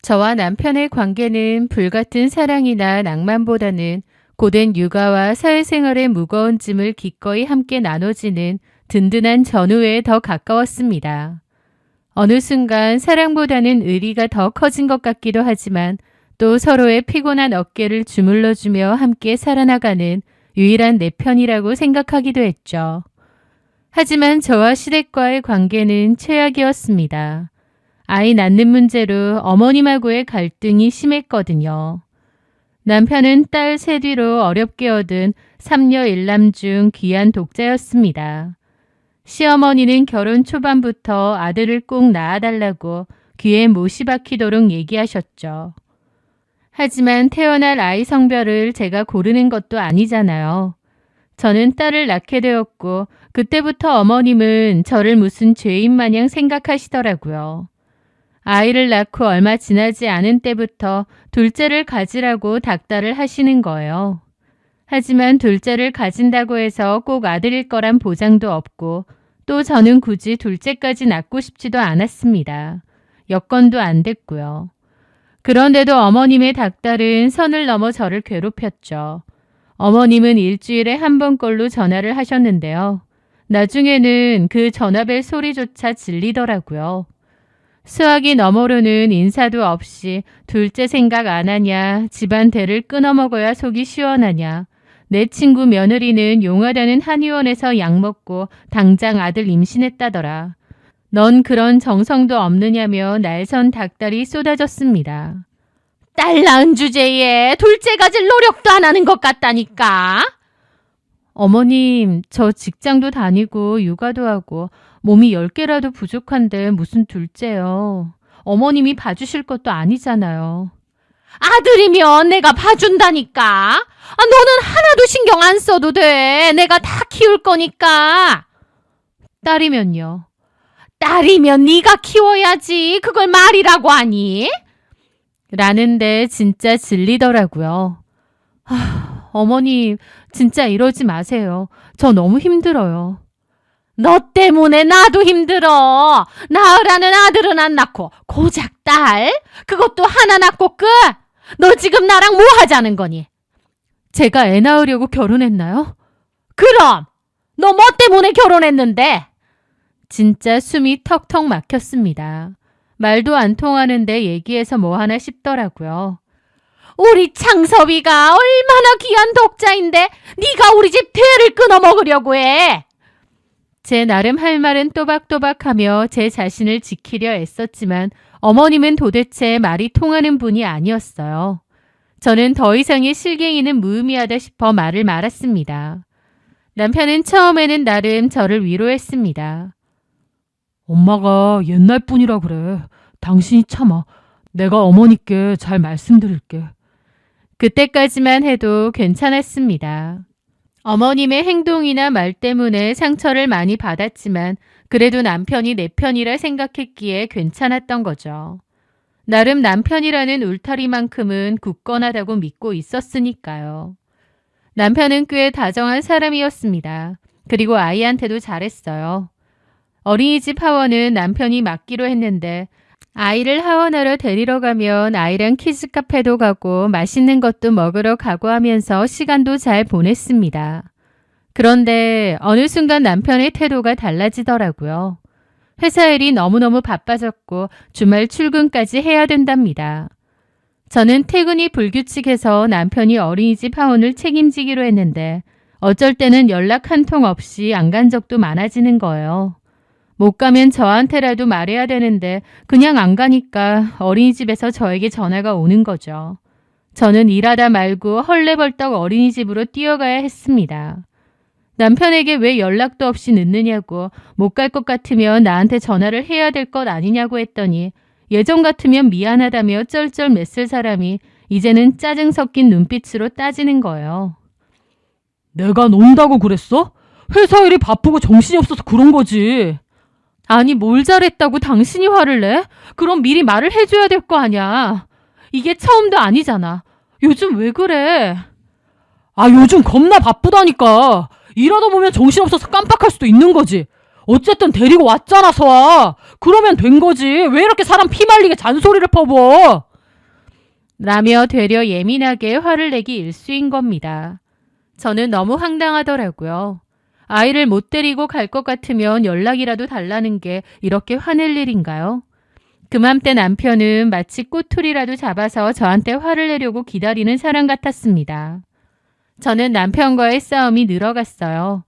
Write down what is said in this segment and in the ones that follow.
저와 남편의 관계는 불같은 사랑이나 낭만보다는 고된 육아와 사회생활의 무거운 짐을 기꺼이 함께 나눠지는 든든한 전우회에 더 가까웠습니다. 어느 순간 사랑보다는 의리가 더 커진 것 같기도 하지만 또 서로의 피곤한 어깨를 주물러주며 함께 살아나가는 유일한 내 편이라고 생각하기도 했죠. 하지만 저와 시댁과의 관계는 최악이었습니다. 아이 낳는 문제로 어머님하고의 갈등이 심했거든요. 남편은 딸 셋 뒤로 어렵게 얻은 3녀 1남 중 귀한 독자였습니다. 시어머니는 결혼 초반부터 아들을 꼭 낳아달라고 귀에 못이 박히도록 얘기하셨죠. 하지만 태어날 아이 성별을 제가 고르는 것도 아니잖아요. 저는 딸을 낳게 되었고 그때부터 어머님은 저를 무슨 죄인 마냥 생각하시더라고요. 아이를 낳고 얼마 지나지 않은 때부터 둘째를 가지라고 닥달을 하시는 거예요. 하지만 둘째를 가진다고 해서 꼭 아들일 거란 보장도 없고 또 저는 굳이 둘째까지 낳고 싶지도 않았습니다. 여건도 안 됐고요. 그런데도 어머님의 닥달은 선을 넘어 저를 괴롭혔죠. 어머님은 일주일에 한 번꼴로 전화를 하셨는데요. 나중에는 그 전화벨 소리조차 질리더라고요. 수학이 너머로는 인사도 없이 둘째 생각 안 하냐, 집안 대를 끊어먹어야 속이 시원하냐, 내 친구 며느리는 용하다는 한의원에서 약 먹고 당장 아들 임신했다더라. 넌 그런 정성도 없느냐며 날선 닥달이 쏟아졌습니다. 딸 낳은 주제에 둘째 가질 노력도 안 하는 것 같다니까. 어머님, 저 직장도 다니고 육아도 하고 몸이 10개라도 부족한데 무슨 둘째요. 어머님이 봐주실 것도 아니잖아요. 아들이면 내가 봐준다니까. 너는 하나도 신경 안 써도 돼. 내가 다 키울 거니까. 딸이면요. 딸이면 네가 키워야지. 그걸 말이라고 하니? 라는데 진짜 질리더라고요. 어머님, 진짜 이러지 마세요. 저 너무 힘들어요. 너 때문에 나도 힘들어. 낳으라는 아들은 안 낳고 고작 딸? 그것도 하나 낳고 끝? 너 지금 나랑 뭐 하자는 거니? 제가 애 낳으려고 결혼했나요? 그럼! 너 뭐 때문에 결혼했는데? 진짜 숨이 턱턱 막혔습니다. 말도 안 통하는데 얘기해서 뭐 하나 싶더라고요. 우리 창섭이가 얼마나 귀한 독자인데 네가 우리 집 대를 끊어먹으려고 해. 제 나름 할 말은 또박또박하며 제 자신을 지키려 애썼지만 어머님은 도대체 말이 통하는 분이 아니었어요. 저는 더 이상의 실갱이는 무의미하다 싶어 말을 말았습니다. 남편은 처음에는 나름 저를 위로했습니다. 엄마가 옛날 분이라 그래. 당신이 참아. 내가 어머니께 잘 말씀드릴게. 그때까지만 해도 괜찮았습니다. 어머님의 행동이나 말 때문에 상처를 많이 받았지만 그래도 남편이 내 편이라 생각했기에 괜찮았던 거죠. 나름 남편이라는 울타리만큼은 굳건하다고 믿고 있었으니까요. 남편은 꽤 다정한 사람이었습니다. 그리고 아이한테도 잘했어요. 어린이집 하원은 남편이 맡기로 했는데 아이를 하원하러 데리러 가면 아이랑 키즈 카페도 가고 맛있는 것도 먹으러 가고 하면서 시간도 잘 보냈습니다. 그런데 어느 순간 남편의 태도가 달라지더라고요. 회사 일이 너무너무 바빠졌고 주말 출근까지 해야 된답니다. 저는 퇴근이 불규칙해서 남편이 어린이집 하원을 책임지기로 했는데 어쩔 때는 연락 한 통 없이 안 간 적도 많아지는 거예요. 못 가면 저한테라도 말해야 되는데 그냥 안 가니까 어린이집에서 저에게 전화가 오는 거죠. 저는 일하다 말고 헐레벌떡 어린이집으로 뛰어가야 했습니다. 남편에게 왜 연락도 없이 늦느냐고 못 갈 것 같으면 나한테 전화를 해야 될 것 아니냐고 했더니 예전 같으면 미안하다며 쩔쩔 맸을 사람이 이제는 짜증 섞인 눈빛으로 따지는 거예요. 내가 논다고 그랬어? 회사 일이 바쁘고 정신이 없어서 그런 거지. 아니 뭘 잘했다고 당신이 화를 내? 그럼 미리 말을 해줘야 될 거 아니야. 이게 처음도 아니잖아. 요즘 왜 그래? 요즘 겁나 바쁘다니까. 일하다 보면 정신없어서 깜빡할 수도 있는 거지. 어쨌든 데리고 왔잖아, 서아. 그러면 된 거지. 왜 이렇게 사람 피말리게 잔소리를 퍼부어? 라며 되려 예민하게 화를 내기 일쑤인 겁니다. 저는 너무 황당하더라고요. 아이를 못 데리고 갈 것 같으면 연락이라도 달라는 게 이렇게 화낼 일인가요? 그맘때 남편은 마치 꼬투리라도 잡아서 저한테 화를 내려고 기다리는 사람 같았습니다. 저는 남편과의 싸움이 늘어갔어요.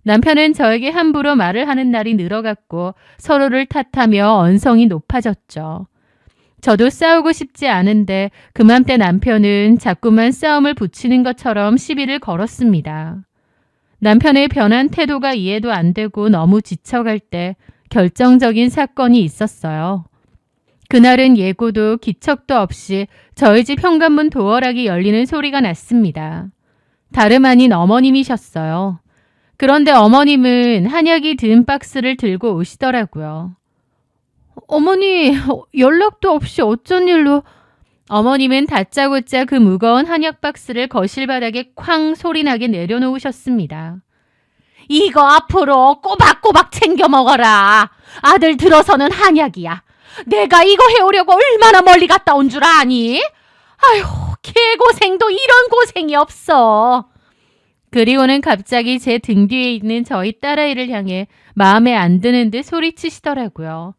남편은 저에게 함부로 말을 하는 날이 늘어갔고 서로를 탓하며 언성이 높아졌죠. 저도 싸우고 싶지 않은데 그맘때 남편은 자꾸만 싸움을 붙이는 것처럼 시비를 걸었습니다. 남편의 변한 태도가 이해도 안 되고 너무 지쳐갈 때 결정적인 사건이 있었어요. 그날은 예고도 기척도 없이 저희 집 현관문 도어락이 열리는 소리가 났습니다. 다름 아닌 어머님이셨어요. 그런데 어머님은 한약이 든 박스를 들고 오시더라고요. 어머니, 연락도 없이 어쩐 일로... 어머님은 다짜고짜 그 무거운 한약 박스를 거실 바닥에 쾅 소리나게 내려놓으셨습니다. 이거 앞으로 꼬박꼬박 챙겨 먹어라. 아들 들어서는 한약이야. 내가 이거 해오려고 얼마나 멀리 갔다 온 줄 아니? 아휴, 개고생도 이런 고생이 없어. 그리고는 갑자기 제 등 뒤에 있는 저희 딸아이를 향해 마음에 안 드는 듯 소리치시더라고요.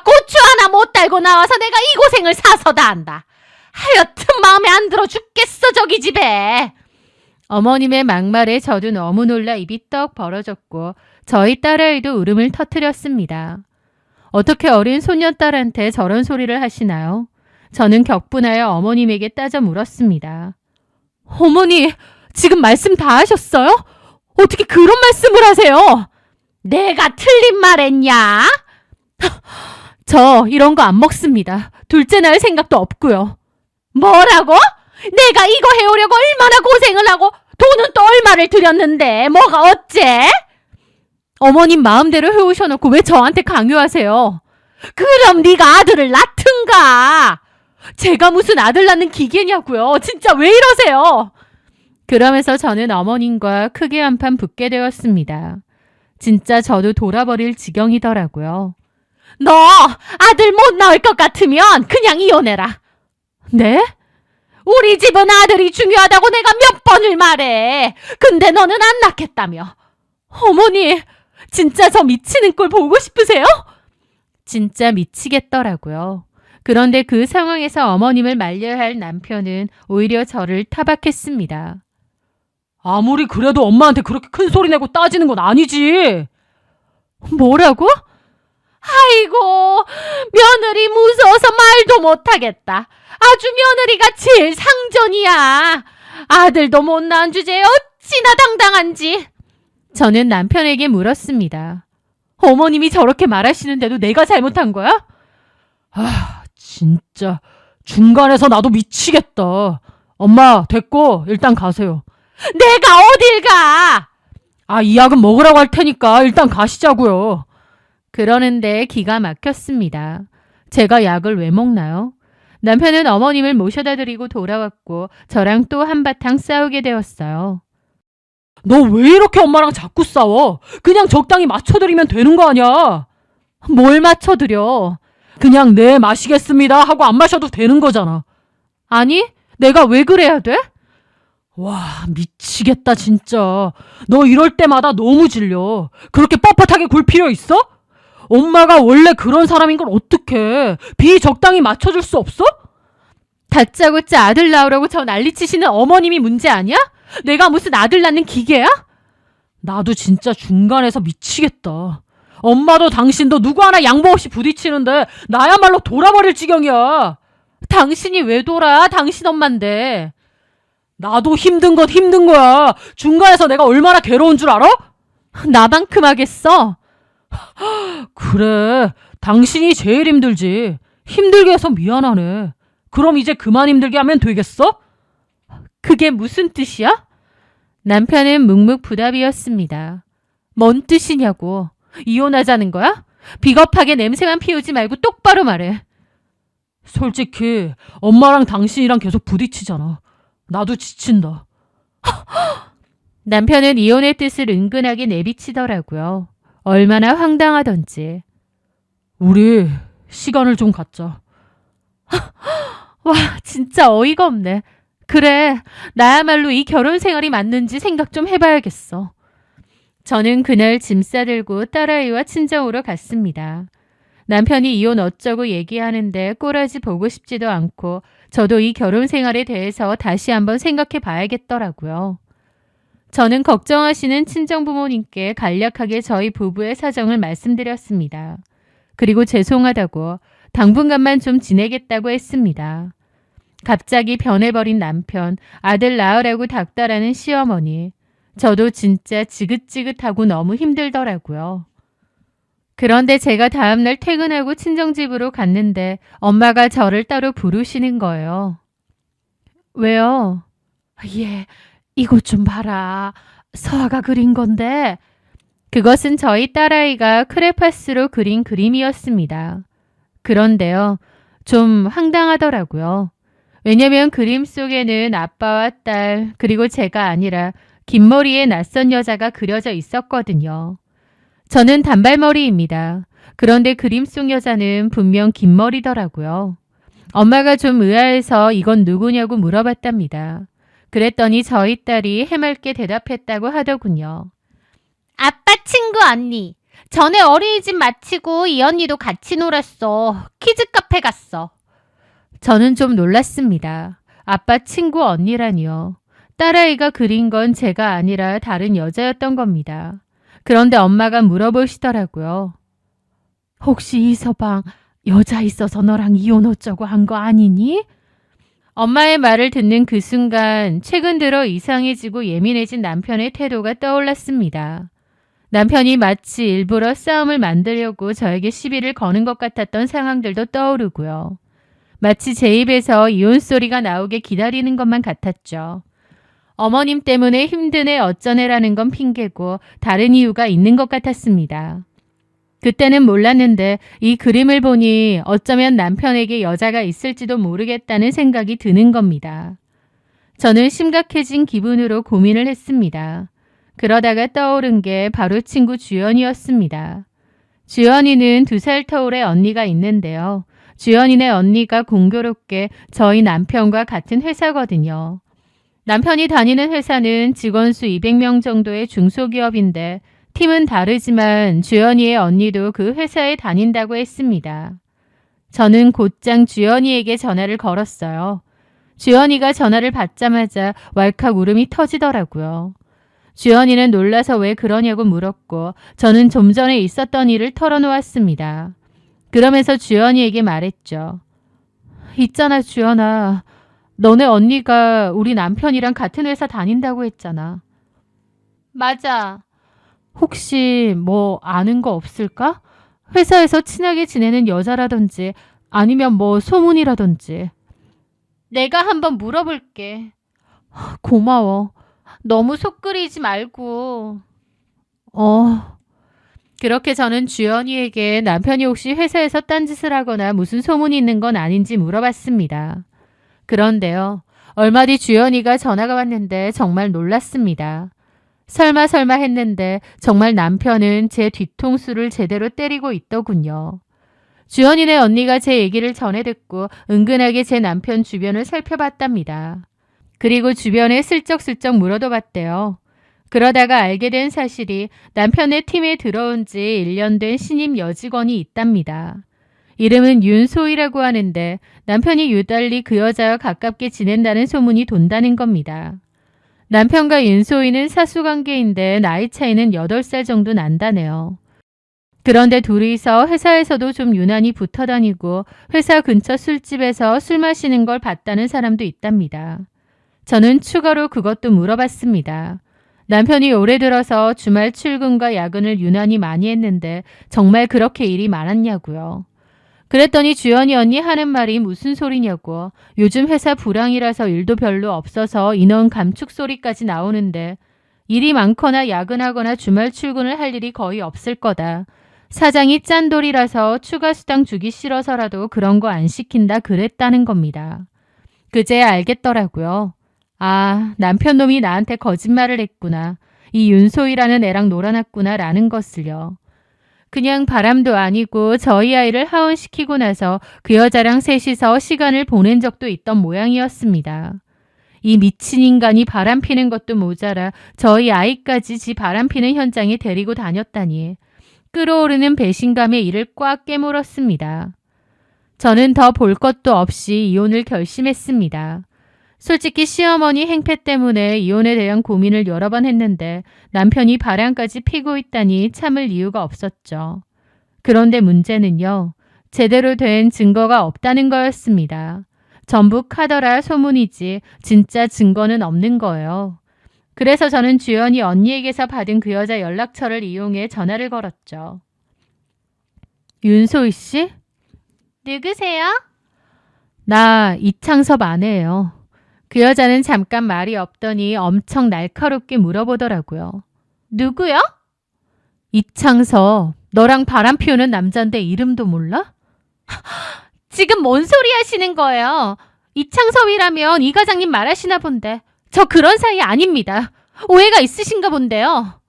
고추 하나 못 달고 나와서 내가 이 고생을 사서 다 한다. 하여튼 마음에 안 들어 죽겠어 저기 집에. 어머님의 막말에 저도 너무 놀라 입이 떡 벌어졌고 저희 딸아이도 울음을 터뜨렸습니다. 어떻게 어린 소녀딸한테 저런 소리를 하시나요? 저는 격분하여 어머님에게 따져 물었습니다. 어머니, 지금 말씀 다 하셨어요? 어떻게 그런 말씀을 하세요? 내가 틀린 말 했냐? 저 이런 거 안 먹습니다. 둘째 낳을 생각도 없고요. 뭐라고? 내가 이거 해오려고 얼마나 고생을 하고 돈은 또 얼마를 들였는데 뭐가 어째? 어머님 마음대로 해오셔놓고 왜 저한테 강요하세요? 그럼 네가 아들을 낳든가. 제가 무슨 아들 낳는 기계냐고요. 진짜 왜 이러세요? 그러면서 저는 어머님과 크게 한판 붙게 되었습니다. 진짜 저도 돌아버릴 지경이더라고요. 너 아들 못 낳을 것 같으면 그냥 이혼해라. 네? 우리 집은 아들이 중요하다고 내가 몇 번을 말해. 근데 너는 안 낳겠다며. 어머니, 진짜 저 미치는 꼴 보고 싶으세요? 진짜 미치겠더라고요. 그런데 그 상황에서 어머님을 말려야 할 남편은 오히려 저를 타박했습니다. 아무리 그래도 엄마한테 그렇게 큰 소리 내고 따지는 건 아니지. 뭐라고? 아이고, 며느리 무서워서 말도 못하겠다. 아주 며느리가 제일 상전이야. 아들도 못 낳은 주제에 어찌나 당당한지. 저는 남편에게 물었습니다. 어머님이 저렇게 말하시는데도 내가 잘못한 거야? 진짜 중간에서 나도 미치겠다. 엄마, 됐고 일단 가세요. 내가 어딜 가? 이 약은 먹으라고 할 테니까 일단 가시자고요. 그러는데 기가 막혔습니다. 제가 약을 왜 먹나요? 남편은 어머님을 모셔다 드리고 돌아왔고 저랑 또 한바탕 싸우게 되었어요. 너 왜 이렇게 엄마랑 자꾸 싸워? 그냥 적당히 맞춰드리면 되는 거 아니야? 뭘 맞춰드려? 그냥 네 마시겠습니다 하고 안 마셔도 되는 거잖아. 아니, 내가 왜 그래야 돼? 와, 미치겠다 진짜. 너 이럴 때마다 너무 질려. 그렇게 뻣뻣하게 굴 필요 있어? 엄마가 원래 그런 사람인 걸 어떡해. 비적당히 맞춰줄 수 없어? 다짜고짜 아들 낳으라고 저 난리치시는 어머님이 문제 아니야? 내가 무슨 아들 낳는 기계야? 나도 진짜 중간에서 미치겠다. 엄마도 당신도 누구 하나 양보 없이 부딪히는데 나야말로 돌아버릴 지경이야. 당신이 왜 돌아? 당신 엄만데. 나도 힘든 건 힘든 거야. 중간에서 내가 얼마나 괴로운 줄 알아? 나만큼 하겠어? 그래, 당신이 제일 힘들지. 힘들게 해서 미안하네. 그럼 이제 그만 힘들게 하면 되겠어? 그게 무슨 뜻이야? 남편은 묵묵부답이었습니다. 뭔 뜻이냐고. 이혼하자는 거야? 비겁하게 냄새만 피우지 말고 똑바로 말해. 솔직히 엄마랑 당신이랑 계속 부딪히잖아. 나도 지친다. 남편은 이혼의 뜻을 은근하게 내비치더라고요. 얼마나 황당하던지. 우리 시간을 좀 갖자. 와, 진짜 어이가 없네. 그래, 나야말로 이 결혼 생활이 맞는지 생각 좀 해봐야겠어. 저는 그날 짐 싸들고 딸아이와 친정으로 갔습니다. 남편이 이혼 어쩌고 얘기하는데 꼬라지 보고 싶지도 않고 저도 이 결혼 생활에 대해서 다시 한번 생각해 봐야겠더라고요. 저는 걱정하시는 친정 부모님께 간략하게 저희 부부의 사정을 말씀드렸습니다. 그리고 죄송하다고 당분간만 좀 지내겠다고 했습니다. 갑자기 변해버린 남편, 아들 낳으라고 닥달하는 시어머니. 저도 진짜 지긋지긋하고 너무 힘들더라고요. 그런데 제가 다음날 퇴근하고 친정집으로 갔는데 엄마가 저를 따로 부르시는 거예요. 왜요? 예, 이것 좀 봐라. 서아가 그린 건데. 그것은 저희 딸아이가 크레파스로 그린 그림이었습니다. 그런데요, 좀 황당하더라고요. 왜냐면 그림 속에는 아빠와 딸, 그리고 제가 아니라 긴 머리의 낯선 여자가 그려져 있었거든요. 저는 단발머리입니다. 그런데 그림 속 여자는 분명 긴 머리더라고요. 엄마가 좀 의아해서 이건 누구냐고 물어봤답니다. 그랬더니 저희 딸이 해맑게 대답했다고 하더군요. 아빠 친구 언니. 전에 어린이집 마치고 이 언니도 같이 놀았어. 키즈 카페 갔어. 저는 좀 놀랐습니다. 아빠 친구 언니라니요. 딸아이가 그린 건 제가 아니라 다른 여자였던 겁니다. 그런데 엄마가 물어보시더라고요. 혹시 이서방 여자 있어서 너랑 이혼 어쩌고 한 거 아니니? 엄마의 말을 듣는 그 순간 최근 들어 이상해지고 예민해진 남편의 태도가 떠올랐습니다. 남편이 마치 일부러 싸움을 만들려고 저에게 시비를 거는 것 같았던 상황들도 떠오르고요. 마치 제 입에서 이혼 소리가 나오게 기다리는 것만 같았죠. 어머님 때문에 힘드네 어쩌네라는 건 핑계고 다른 이유가 있는 것 같았습니다. 그때는 몰랐는데 이 그림을 보니 어쩌면 남편에게 여자가 있을지도 모르겠다는 생각이 드는 겁니다. 저는 심각해진 기분으로 고민을 했습니다. 그러다가 떠오른 게 바로 친구 주연이었습니다. 주연이는 2살 터울의 언니가 있는데요. 주연이네 언니가 공교롭게 저희 남편과 같은 회사거든요. 남편이 다니는 회사는 직원 수 200명 정도의 중소기업인데 팀은 다르지만 주연이의 언니도 그 회사에 다닌다고 했습니다. 저는 곧장 주연이에게 전화를 걸었어요. 주연이가 전화를 받자마자 왈칵 울음이 터지더라고요. 주연이는 놀라서 왜 그러냐고 물었고 저는 좀 전에 있었던 일을 털어놓았습니다. 그러면서 주연이에게 말했죠. 있잖아 주연아. 너네 언니가 우리 남편이랑 같은 회사 다닌다고 했잖아. 맞아. 혹시 뭐 아는 거 없을까? 회사에서 친하게 지내는 여자라든지 아니면 뭐 소문이라든지. 내가 한번 물어볼게. 고마워. 너무 속 끓이지 말고. 그렇게 저는 주연이에게 남편이 혹시 회사에서 딴짓을 하거나 무슨 소문이 있는 건 아닌지 물어봤습니다. 그런데요. 얼마 뒤 주연이가 전화가 왔는데 정말 놀랐습니다. 설마 했는데 정말 남편은 제 뒤통수를 제대로 때리고 있더군요. 주연이네 언니가 제 얘기를 전해 듣고 은근하게 제 남편 주변을 살펴봤답니다. 그리고 주변에 슬쩍슬쩍 물어도 봤대요. 그러다가 알게 된 사실이 남편의 팀에 들어온 지 1년 된 신임 여직원이 있답니다. 이름은 윤소희라고 하는데 남편이 유달리 그 여자와 가깝게 지낸다는 소문이 돈다는 겁니다. 남편과 윤소희는 사수관계인데 나이 차이는 8살 정도 난다네요. 그런데 둘이서 회사에서도 좀 유난히 붙어 다니고 회사 근처 술집에서 술 마시는 걸 봤다는 사람도 있답니다. 저는 추가로 그것도 물어봤습니다. 남편이 올해 들어서 주말 출근과 야근을 유난히 많이 했는데 정말 그렇게 일이 많았냐고요. 그랬더니 주연이 언니 하는 말이 무슨 소리냐고. 요즘 회사 불황이라서 일도 별로 없어서 인원 감축 소리까지 나오는데 일이 많거나 야근하거나 주말 출근을 할 일이 거의 없을 거다. 사장이 짠돌이라서 추가 수당 주기 싫어서라도 그런 거 안 시킨다 그랬다는 겁니다. 그제야 알겠더라고요. 아, 남편 놈이 나한테 거짓말을 했구나. 이 윤소희라는 애랑 놀아놨구나 라는 것을요. 그냥 바람도 아니고 저희 아이를 하원시키고 나서 그 여자랑 셋이서 시간을 보낸 적도 있던 모양이었습니다. 이 미친 인간이 바람피는 것도 모자라 저희 아이까지 지 바람피는 현장에 데리고 다녔다니. 끓어오르는 배신감에 이를 꽉 깨물었습니다. 저는 더 볼 것도 없이 이혼을 결심했습니다. 솔직히 시어머니 행패 때문에 이혼에 대한 고민을 여러 번 했는데 남편이 바람까지 피고 있다니 참을 이유가 없었죠. 그런데 문제는요. 제대로 된 증거가 없다는 거였습니다. 전부 카더라 소문이지 진짜 증거는 없는 거예요. 그래서 저는 주연이 언니에게서 받은 그 여자 연락처를 이용해 전화를 걸었죠. 윤소희 씨? 누구세요? 나 이창섭 아내예요. 그 여자는 잠깐 말이 없더니 엄청 날카롭게 물어보더라고요. 누구요? 이창섭. 너랑 바람 피우는 남잔데 이름도 몰라? 지금 뭔 소리 하시는 거예요? 이창섭이라면 이 과장님 말하시나 본데. 저 그런 사이 아닙니다. 오해가 있으신가 본데요.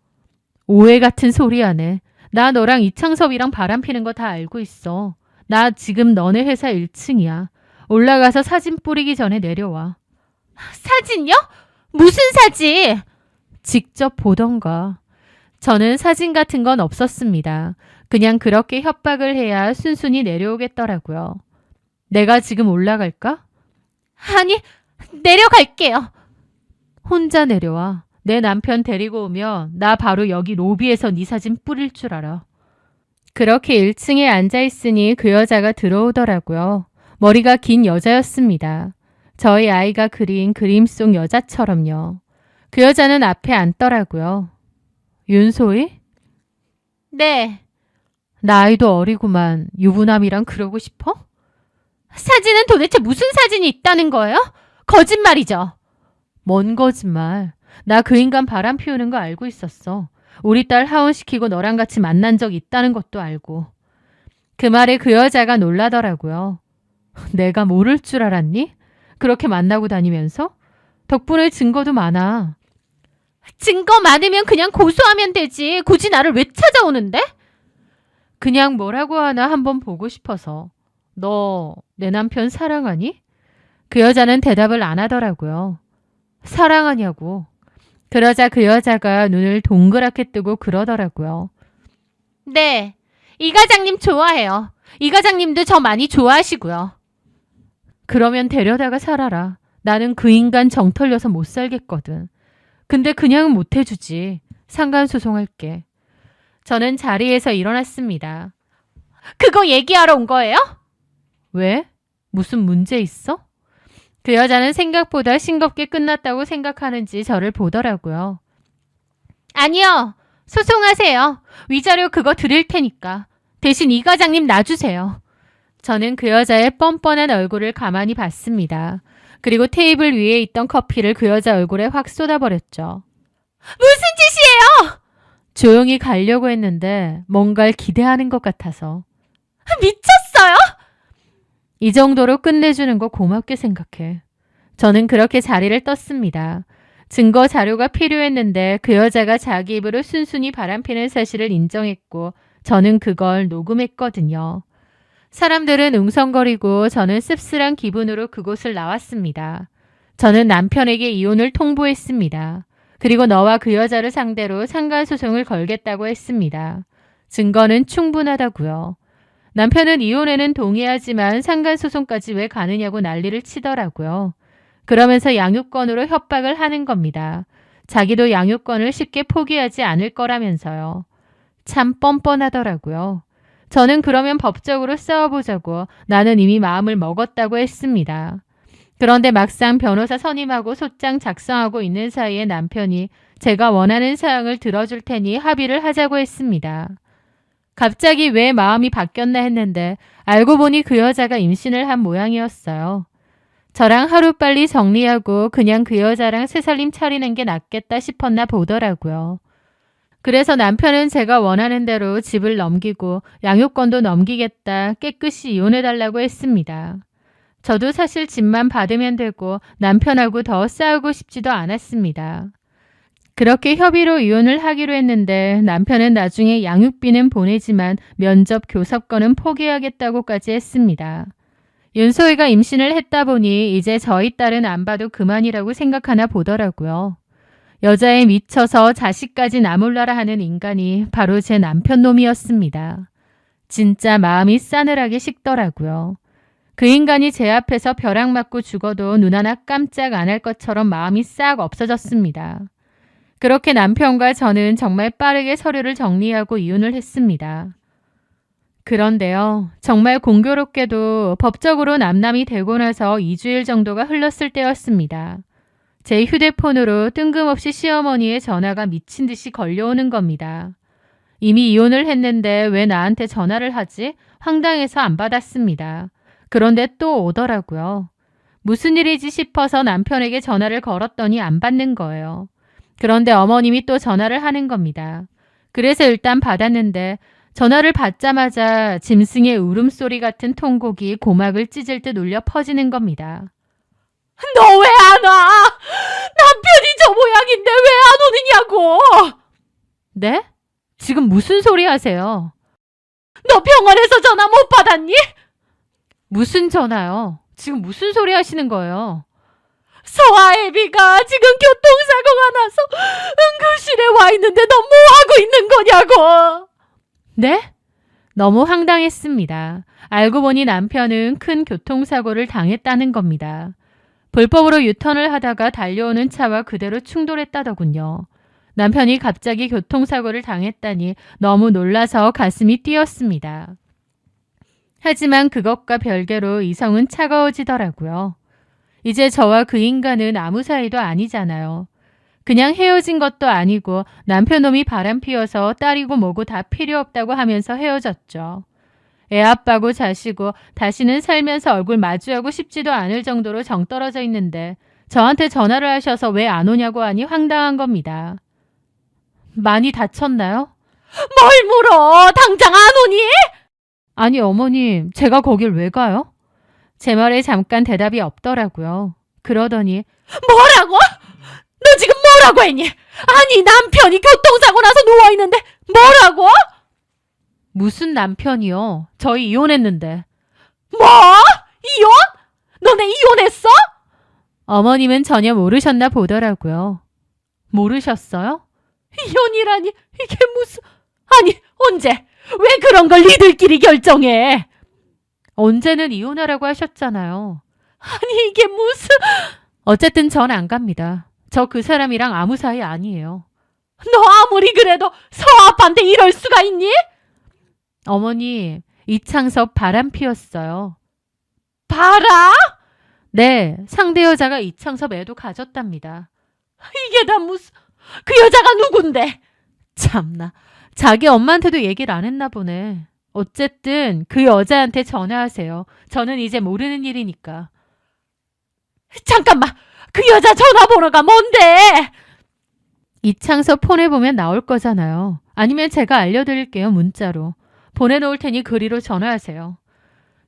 오해 같은 소리 하네. 나 너랑 이창섭이랑 바람 피는 거 다 알고 있어. 나 지금 너네 회사 1층이야. 올라가서 사진 뿌리기 전에 내려와. 사진요? 무슨 사진? 직접 보던가. 저는 사진 같은 건 없었습니다. 그냥 그렇게 협박을 해야 순순히 내려오겠더라고요. 내가 지금 올라갈까? 아니, 내려갈게요. 혼자 내려와. 내 남편 데리고 오면 나 바로 여기 로비에서 네 사진 뿌릴 줄 알아. 그렇게 1층에 앉아있으니 그 여자가 들어오더라고요. 머리가 긴 여자였습니다. 저희 아이가 그린 그림 속 여자처럼요. 그 여자는 앞에 앉더라고요. 윤소희? 네. 나이도 어리구만. 유부남이랑 그러고 싶어? 사진은 도대체 무슨 사진이 있다는 거예요? 거짓말이죠. 뭔 거짓말. 나 그 인간 바람 피우는 거 알고 있었어. 우리 딸 하원시키고 너랑 같이 만난 적 있다는 것도 알고. 그 말에 그 여자가 놀라더라고요. 내가 모를 줄 알았니? 그렇게 만나고 다니면서? 덕분에 증거도 많아. 증거 많으면 그냥 고소하면 되지. 굳이 나를 왜 찾아오는데? 그냥 뭐라고 하나 한번 보고 싶어서. 너 내 남편 사랑하니? 그 여자는 대답을 안 하더라고요. 사랑하냐고. 그러자 그 여자가 눈을 동그랗게 뜨고 그러더라고요. 네, 이 과장님 좋아해요. 이 과장님도 저 많이 좋아하시고요. 그러면 데려다가 살아라. 나는 그 인간 정 털려서 못 살겠거든. 근데 그냥은 못 해주지. 상간소송할게. 저는 자리에서 일어났습니다. 그거 얘기하러 온 거예요? 왜? 무슨 문제 있어? 그 여자는 생각보다 싱겁게 끝났다고 생각하는지 저를 보더라고요. 아니요. 소송하세요. 위자료 그거 드릴 테니까. 대신 이 과장님 놔주세요. 저는 그 여자의 뻔뻔한 얼굴을 가만히 봤습니다. 그리고 테이블 위에 있던 커피를 그 여자 얼굴에 확 쏟아버렸죠. 무슨 짓이에요? 조용히 가려고 했는데 뭔가를 기대하는 것 같아서. 미쳤어요? 이 정도로 끝내주는 거 고맙게 생각해. 저는 그렇게 자리를 떴습니다. 증거 자료가 필요했는데 그 여자가 자기 입으로 순순히 바람피는 사실을 인정했고 저는 그걸 녹음했거든요. 사람들은 웅성거리고 저는 씁쓸한 기분으로 그곳을 나왔습니다. 저는 남편에게 이혼을 통보했습니다. 그리고 너와 그 여자를 상대로 상간소송을 걸겠다고 했습니다. 증거는 충분하다고요. 남편은 이혼에는 동의하지만 상간소송까지 왜 가느냐고 난리를 치더라고요. 그러면서 양육권으로 협박을 하는 겁니다. 자기도 양육권을 쉽게 포기하지 않을 거라면서요. 참 뻔뻔하더라고요. 저는 그러면 법적으로 싸워보자고 나는 이미 마음을 먹었다고 했습니다. 그런데 막상 변호사 선임하고 소장 작성하고 있는 사이에 남편이 제가 원하는 사항을 들어줄 테니 합의를 하자고 했습니다. 갑자기 왜 마음이 바뀌었나 했는데 알고 보니 그 여자가 임신을 한 모양이었어요. 저랑 하루빨리 정리하고 그냥 그 여자랑 새살림 차리는 게 낫겠다 싶었나 보더라고요. 그래서 남편은 제가 원하는 대로 집을 넘기고 양육권도 넘기겠다 깨끗이 이혼해달라고 했습니다. 저도 사실 집만 받으면 되고 남편하고 더 싸우고 싶지도 않았습니다. 그렇게 협의로 이혼을 하기로 했는데 남편은 나중에 양육비는 보내지만 면접 교섭권은 포기하겠다고까지 했습니다. 윤소희가 임신을 했다 보니 이제 저희 딸은 안 봐도 그만이라고 생각하나 보더라고요. 여자에 미쳐서 자식까지 나몰라라 하는 인간이 바로 제 남편 놈이었습니다. 진짜 마음이 싸늘하게 식더라고요. 그 인간이 제 앞에서 벼락 맞고 죽어도 눈 하나 깜짝 안 할 것처럼 마음이 싹 없어졌습니다. 그렇게 남편과 저는 정말 빠르게 서류를 정리하고 이혼을 했습니다. 그런데요, 정말 공교롭게도 법적으로 남남이 되고 나서 2주일 정도가 흘렀을 때였습니다. 제 휴대폰으로 뜬금없이 시어머니의 전화가 미친 듯이 걸려오는 겁니다. 이미 이혼을 했는데 왜 나한테 전화를 하지? 황당해서 안 받았습니다. 그런데 또 오더라고요. 무슨 일이지 싶어서 남편에게 전화를 걸었더니 안 받는 거예요. 그런데 어머님이 또 전화를 하는 겁니다. 그래서 일단 받았는데 전화를 받자마자 짐승의 울음소리 같은 통곡이 고막을 찢을 듯 울려 퍼지는 겁니다. 너 왜 안 와? 남편이 저 모양인데 왜 안 오느냐고! 네? 지금 무슨 소리 하세요? 너 병원에서 전화 못 받았니? 무슨 전화요? 지금 무슨 소리 하시는 거예요? 서아애비가 지금 교통사고가 나서 응급실에 와 있는데 너 뭐 하고 있는 거냐고! 네? 너무 황당했습니다. 알고 보니 남편은 큰 교통사고를 당했다는 겁니다. 불법으로 유턴을 하다가 달려오는 차와 그대로 충돌했다더군요. 남편이 갑자기 교통사고를 당했다니 너무 놀라서 가슴이 뛰었습니다. 하지만 그것과 별개로 이성은 차가워지더라고요. 이제 저와 그 인간은 아무 사이도 아니잖아요. 그냥 헤어진 것도 아니고 남편놈이 바람 피워서 딸이고 뭐고 다 필요 없다고 하면서 헤어졌죠. 애 아빠고 자시고 다시는 살면서 얼굴 마주하고 싶지도 않을 정도로 정 떨어져 있는데 저한테 전화를 하셔서 왜 안 오냐고 하니 황당한 겁니다. 많이 다쳤나요? 뭘 물어! 당장 안 오니? 아니 어머님, 제가 거길 왜 가요? 제 말에 잠깐 대답이 없더라고요. 그러더니 뭐라고? 너 지금 뭐라고 했니? 아니 남편이 교통사고 나서 누워있는데 뭐라고? 무슨 남편이요? 저희 이혼했는데. 뭐? 이혼? 너네 이혼했어? 어머님은 전혀 모르셨나 보더라고요. 모르셨어요? 이혼이라니 이게 무슨... 아니 언제? 왜 그런 걸 니들끼리 결정해? 언제는 이혼하라고 하셨잖아요. 아니 이게 무슨... 어쨌든 전 안 갑니다. 저 그 사람이랑 아무 사이 아니에요. 너 아무리 그래도 서아빠한테 이럴 수가 있니? 어머니, 이창섭 바람 피웠어요. 바람? 네, 상대 여자가 이창섭 애도 가졌답니다. 이게 다 무슨... 그 여자가 누군데? 참나, 자기 엄마한테도 얘기를 안 했나 보네. 어쨌든 그 여자한테 전화하세요. 저는 이제 모르는 일이니까. 잠깐만, 그 여자 전화번호가 뭔데? 이창섭 폰에 보면 나올 거잖아요. 아니면 제가 알려드릴게요, 문자로. 보내놓을 테니 그리로 전화하세요.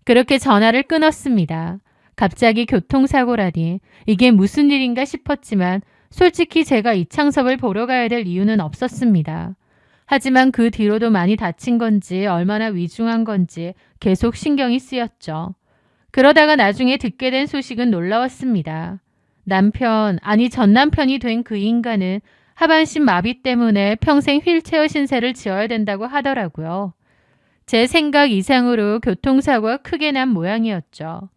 그렇게 전화를 끊었습니다. 갑자기 교통사고라니 이게 무슨 일인가 싶었지만 솔직히 제가 이창섭을 보러 가야 될 이유는 없었습니다. 하지만 그 뒤로도 많이 다친 건지 얼마나 위중한 건지 계속 신경이 쓰였죠. 그러다가 나중에 듣게 된 소식은 놀라웠습니다. 남편, 아니 전 남편이 된 그 인간은 하반신 마비 때문에 평생 휠체어 신세를 지어야 된다고 하더라고요. 제 생각 이상으로 교통사고가 크게 난 모양이었죠.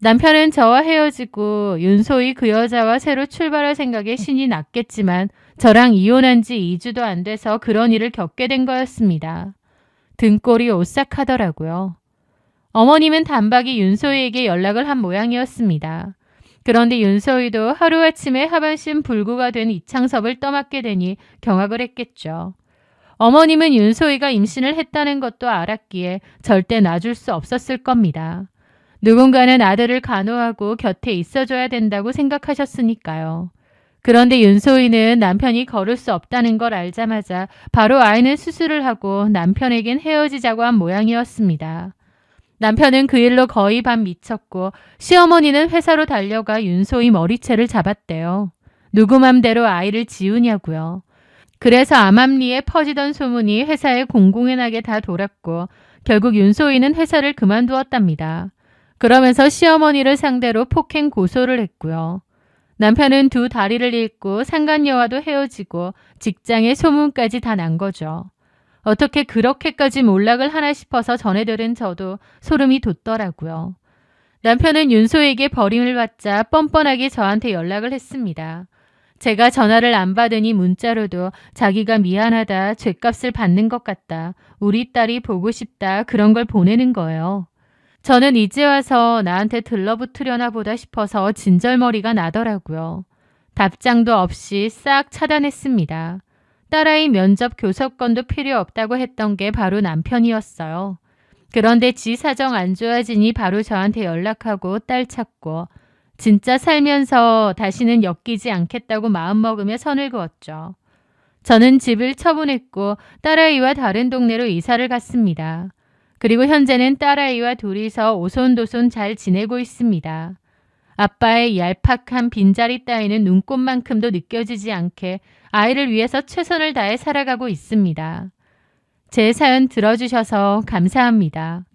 남편은 저와 헤어지고 윤소희 그 여자와 새로 출발할 생각에 신이 났겠지만 저랑 이혼한 지 2주도 안 돼서 그런 일을 겪게 된 거였습니다. 등골이 오싹하더라고요. 어머님은 단박이 윤소희에게 연락을 한 모양이었습니다. 그런데 윤소희도 하루아침에 하반신 불구가 된 이창섭을 떠맡게 되니 경악을 했겠죠. 어머님은 윤소희가 임신을 했다는 것도 알았기에 절대 놔줄 수 없었을 겁니다. 누군가는 아들을 간호하고 곁에 있어줘야 된다고 생각하셨으니까요. 그런데 윤소희는 남편이 걸을 수 없다는 걸 알자마자 바로 아이는 수술을 하고 남편에겐 헤어지자고 한 모양이었습니다. 남편은 그 일로 거의 반 미쳤고 시어머니는 회사로 달려가 윤소희 머리채를 잡았대요. 누구 맘대로 아이를 지우냐고요. 그래서 암암리에 퍼지던 소문이 회사에 공공연하게 다 돌았고 결국 윤소희는 회사를 그만두었답니다. 그러면서 시어머니를 상대로 폭행 고소를 했고요. 남편은 두 다리를 잃고 상간녀와도 헤어지고 직장에 소문까지 다 난 거죠. 어떻게 그렇게까지 몰락을 하나 싶어서 전해 들은 저도 소름이 돋더라고요. 남편은 윤소에게 버림을 받자 뻔뻔하게 저한테 연락을 했습니다. 제가 전화를 안 받으니 문자로도 자기가 미안하다, 죗값을 받는 것 같다, 우리 딸이 보고 싶다 그런 걸 보내는 거예요. 저는 이제 와서 나한테 들러붙으려나 보다 싶어서 진절머리가 나더라고요. 답장도 없이 싹 차단했습니다. 딸아이 면접 교섭권도 필요 없다고 했던 게 바로 남편이었어요. 그런데 지 사정 안 좋아지니 바로 저한테 연락하고 딸 찾고 진짜 살면서 다시는 엮이지 않겠다고 마음먹으며 선을 그었죠. 저는 집을 처분했고 딸아이와 다른 동네로 이사를 갔습니다. 그리고 현재는 딸아이와 둘이서 오손도손 잘 지내고 있습니다. 아빠의 얄팍한 빈자리 따위는 눈꼽만큼도 느껴지지 않게 아이를 위해서 최선을 다해 살아가고 있습니다. 제 사연 들어주셔서 감사합니다.